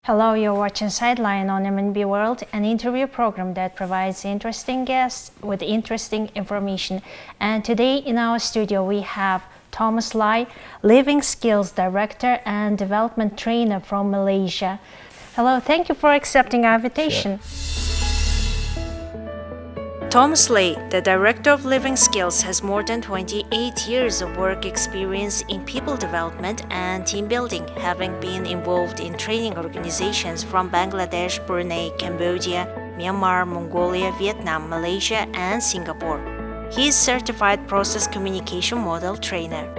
Hello, you're watching Sightline on MNB World, an interview program that provides interesting guests with interesting information. And today in our studio we have Thomas Lai, Living Skills Director and Development Trainer from Malaysia. Hello, thank you for accepting our invitation. Sure. Thomas Lai, the Director of Living Skills, has more than 28 years of work experience in people development and team building, having been involved in training organizations from Bangladesh, Brunei, Cambodia, Myanmar, Mongolia, Vietnam, Malaysia, and Singapore. He is Certified Process Communication Model Trainer.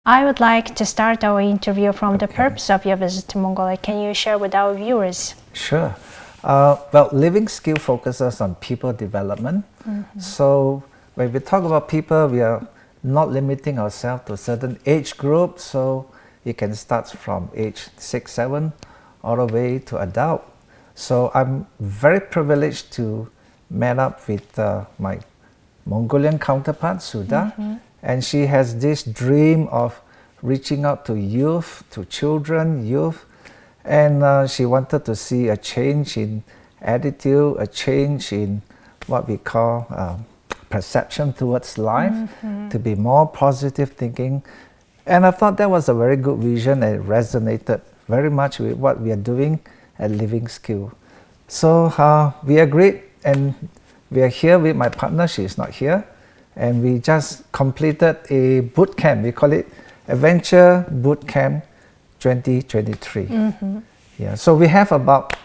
I would like to start our interview from the purpose of your visit to Mongolia. Can you share with our viewers? Sure. Well, Living Skill focuses on people development. So when we talk about people, we are not limiting ourselves to a certain age group. So you can start from age 6, 7, all the way to adult. So I'm very privileged to meet up with my Mongolian counterpart, Suda. And she has this dream of reaching out to youth, to children, youth. And she wanted to see a change in attitude, a change in what we call perception towards life, to be more positive thinking. And I thought that was a very good vision and it resonated very much with what we are doing at Living Skill. So we agreed, and we are here with my partner. She is not here. And we just completed a boot camp. We call it Adventure Boot Camp 2023. Yeah, so we have about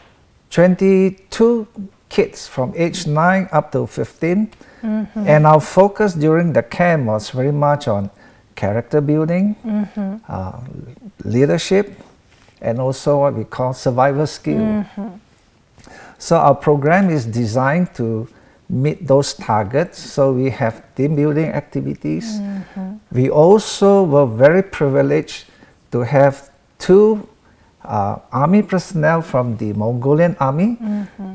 22 kids from age 9 up to 15. And our focus during the camp was very much on character building, leadership, and also what we call survival skill. So our program is designed to meet those targets. So we have team building activities. We also were very privileged to have 2 army personnel from the Mongolian army.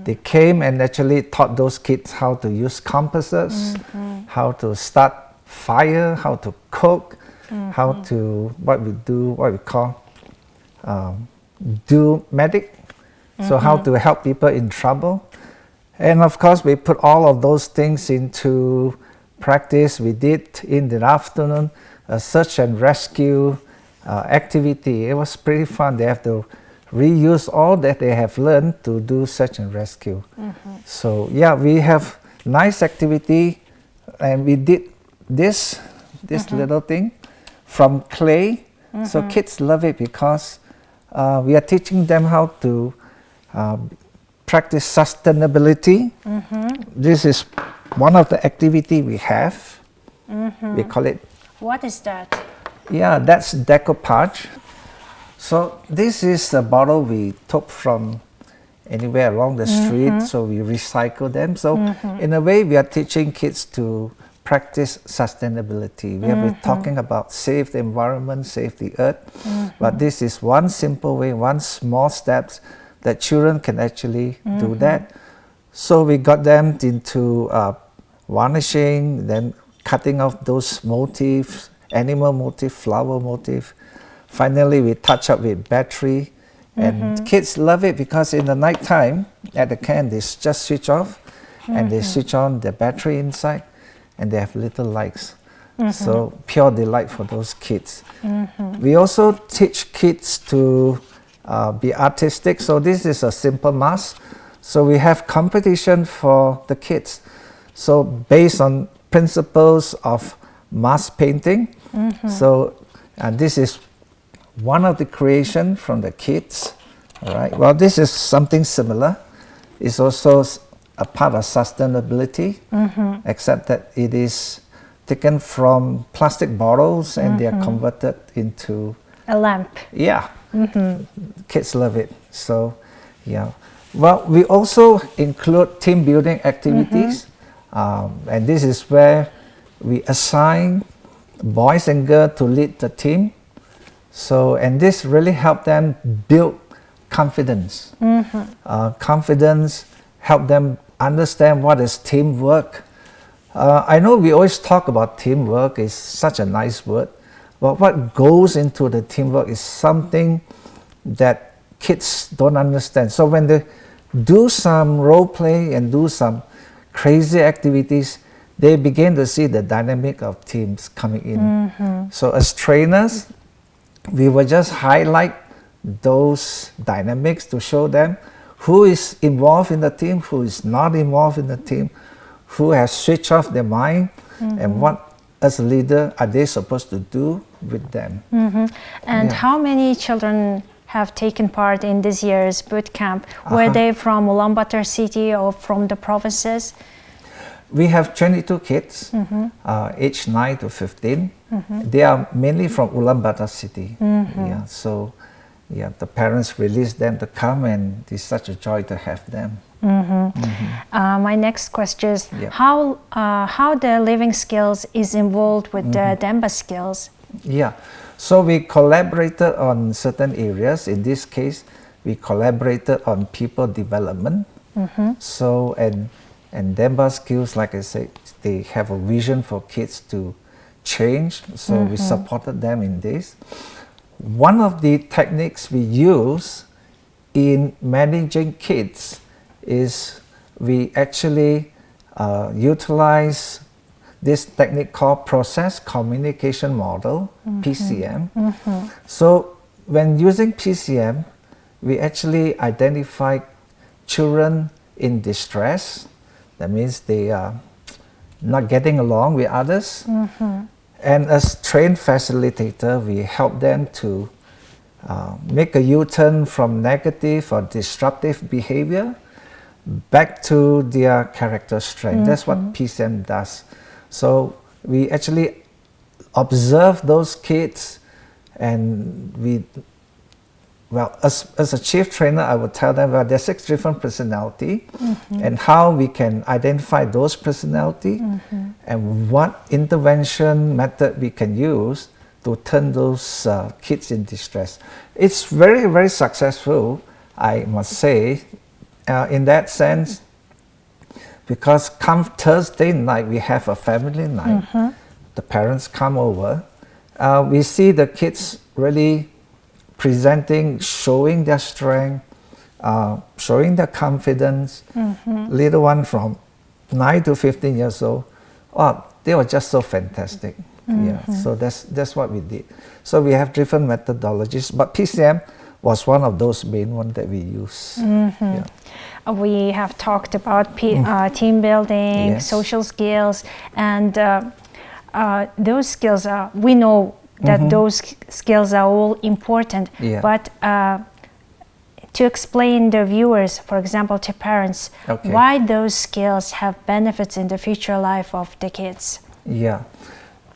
They came and actually taught those kids how to use compasses, how to start fire, how to cook, how to, what we call do medic, so how to help people in trouble. And of course we put all of those things into practice. We did in the afternoon a search and rescue activity. It was pretty fun. They have to reuse all that they have learned to do search and rescue. So yeah, we have nice activity, and we did this little thing from clay. So kids love it because we are teaching them how to practice sustainability. This is one of the activity we have. We call it. What is that? Yeah, that's decoupage. So this is a bottle we took from anywhere along the street, so we recycle them. So in a way, we are teaching kids to practice sustainability. We have been talking about save the environment, save the earth, but this is one simple way, one small steps that children can actually do that. So we got them into varnishing, then cutting off those motifs, animal motif, flower motif. Finally, we touch up with battery, and kids love it because in the night time at the camp, they just switch off and they switch on the battery inside, and they have little lights. So pure delight for those kids. We also teach kids to be artistic. So this is a simple mask. So we have competition for the kids. So based on principles of mask painting. So and this is one of the creation from the kids. All right. Well, this is something similar. It's also a part of sustainability, except that it is taken from plastic bottles and they are converted into a lamp. Yeah. Kids love it. So yeah. Well, we also include team building activities, and this is where we assign boys and girls to lead the team. So, and this really helped them build confidence. Confidence help them understand what is teamwork. I know we always talk about teamwork, it's such a nice word, But what goes into the teamwork is something that kids don't understand. So when they do some role play and do some crazy activities, they begin to see the dynamic of teams coming in. So as trainers, we will just highlight those dynamics to show them who is involved in the team, who is not involved in the team, who has switched off their mind, and what as a leader are they supposed to do with them. And how many children have taken part in this year's boot camp? Were they from Ulaanbaatar city or from the provinces? We have 22 kids, aged 9 to 15. They are mainly from Ulaanbaatar city. So the parents released them to come, and it's such a joy to have them. My next question is how the living skills is involved with the Demba skills? So we collaborated on certain areas. In this case, we collaborated on people development. So and Demba skills, like I said, they have a vision for kids to change. So we supported them in this. One of the techniques we use in managing kids is we actually utilize this technique called Process Communication Model, PCM. So when using PCM, we actually identify children in distress. That means they are not getting along with others. And as trained facilitator, we help them to make a U-turn from negative or disruptive behavior back to their character strength. That's what PCM does. So we actually observe those kids, and as a chief trainer, I would tell them, well, there are 6 different personalities, and how we can identify those personalities, and what intervention method we can use to turn those kids in distress. It's very, very successful, I must say, in that sense, because come Thursday night, we have a family night. The parents come over. We see the kids really presenting, showing their strength, showing their confidence. Little one from 9 to 15 years old, they were just so fantastic. So that's what we did. So we have different methodologies, but PCM was one of those main ones that we use. We have talked about team building, social skills, and those skills we know that those skills are all important, but to explain the viewers, for example, to parents, why those skills have benefits in the future life of the kids.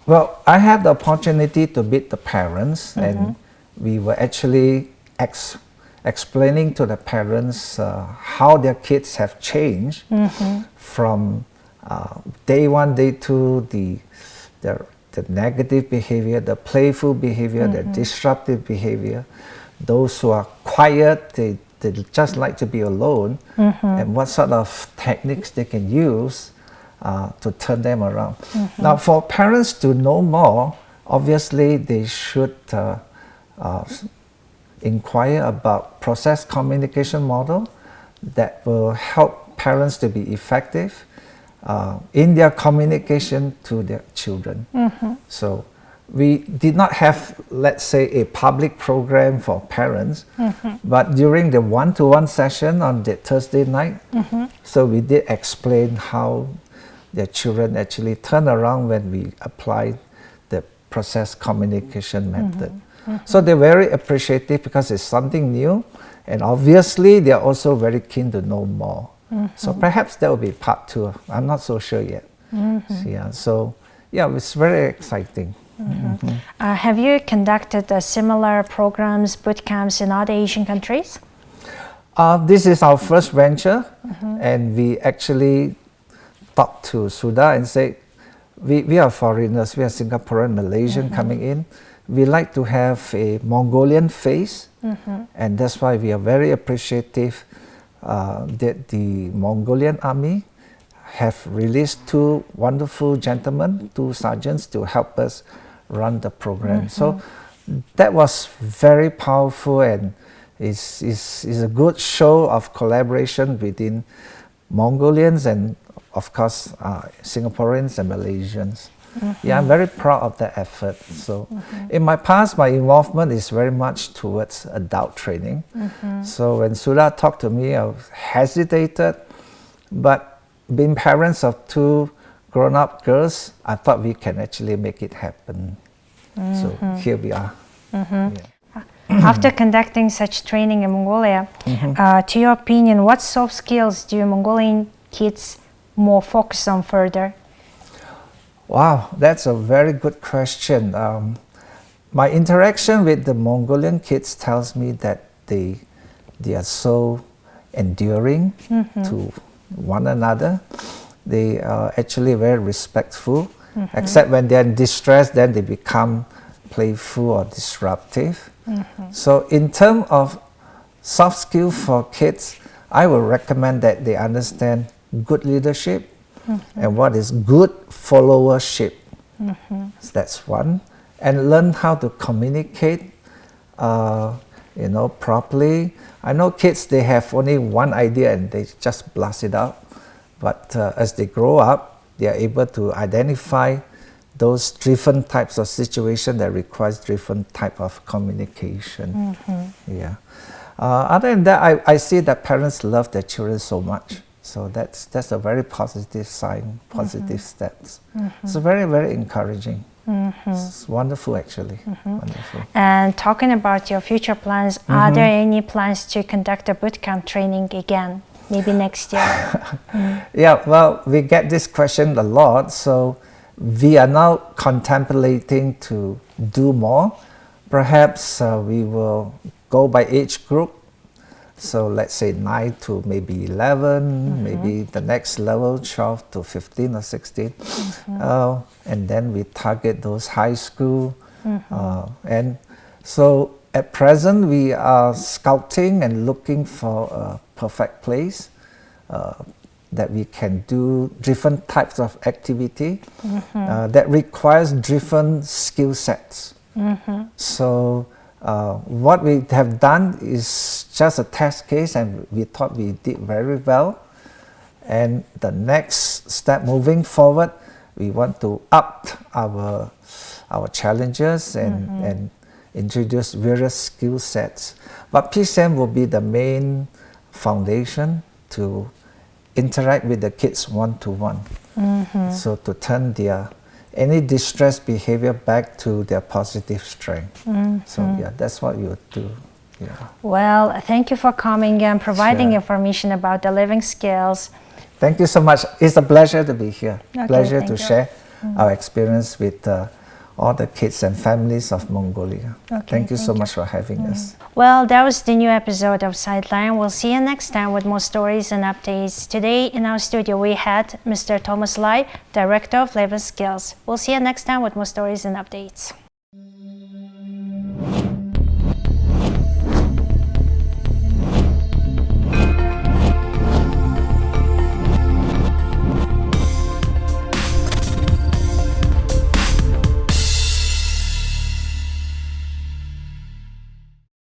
Well, I had the opportunity to meet the parents, and we were actually explaining to the parents how their kids have changed from day 1, day 2, the negative behavior, the playful behavior, the disruptive behavior. Those who are quiet, they just like to be alone, and what sort of techniques they can use to turn them around. Now, for parents to know more, obviously they should inquire about process communication model that will help parents to be effective in their communication to their children. So we did not have, let's say, a public program for parents, but during the one-to-one session on the Thursday night, so we did explain how their children actually turn around when we apply the process communication method. So they're very appreciative because it's something new, and obviously they're also very keen to know more. So perhaps that will be part 2. I'm not so sure yet. So it's very exciting. Have you conducted similar programs, boot camps in other Asian countries? This is our first venture, and we actually talked to Suda and said, we are foreigners, we are Singaporean, Malaysian coming in. We like to have a Mongolian face, and that's why we are very appreciative that the Mongolian army have released 2 wonderful gentlemen, 2 sergeants, to help us run the program. So that was very powerful, and is a good show of collaboration within Mongolians and of course Singaporeans and Malaysians. Yeah, I'm very proud of that effort. So in my past, my involvement is very much towards adult training. So when Sudha talked to me, I hesitated, but being parents of two grown-up girls, I thought we can actually make it happen. So here we are. Yeah. After conducting such training in Mongolia, to your opinion, what soft skills do Mongolian kids more focus on further? Wow, that's a very good question. My interaction with the Mongolian kids tells me that they are so enduring to one another. They are actually very respectful, except when they're in distress, then they become playful or disruptive. So in terms of soft skills for kids, I would recommend that they understand good leadership and what is good followership. So that's one. And learn how to communicate properly. I know kids, they have only one idea and they just blast it out. But as they grow up, they are able to identify those different types of situations that requires different type of communication. Yeah. Other than that, I see that parents love their children so much. So that's a very positive sign, positive steps. So very, very encouraging. It's wonderful, actually. Wonderful. And talking about your future plans, are there any plans to conduct a bootcamp training again, maybe next year? Yeah, well, we get this question a lot. So we are now contemplating to do more. Perhaps we will go by age group. So let's say 9 to maybe 11, maybe the next level 12 to 15 or 16. And then we target those high school. And so at present we are scouting and looking for a perfect place that we can do different types of activity that requires different skill sets. So what we have done is just a test case, and we thought we did very well. And the next step moving forward, we want to up our challenges and introduce various skill sets. But PCM will be the main foundation to interact with the kids one-to-one. So to turn their any distressed behavior back to their positive strength. So yeah, that's what you would do. Yeah. Well, thank you for coming and providing information about the living skills. Thank you so much. It's a pleasure to be here. Okay, Pleasure to you. share our experience with all the kids and families of Mongolia. Okay, thank you so much for having us. Well, that was the new episode of Sightline. We'll see you next time with more stories and updates. Today in our studio we had Mr. Thomas Lai, Director of Living Skills. We'll see you next time with more stories and updates.